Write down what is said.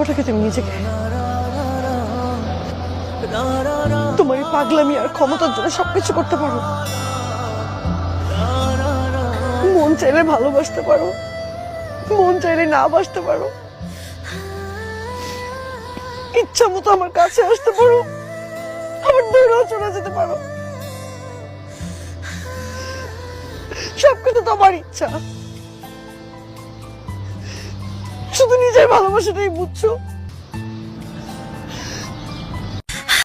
ভাবাটাকে তুমি নিজেকে তোমার এই পাগলামি আর ক্ষমতার জন্য সবকিছু করতে পারো। মন চাইলে ভালোবাসতে পারো, মন চাইলে না বাসতে পারো, ইচ্ছা মতো আমার কাছে আসতে পারো, আবার দূরেও চলে যেতে পারো। সবকিছু তোমার ইচ্ছা, শুধু নিজের ভালোবাসাটাই বুঝছো।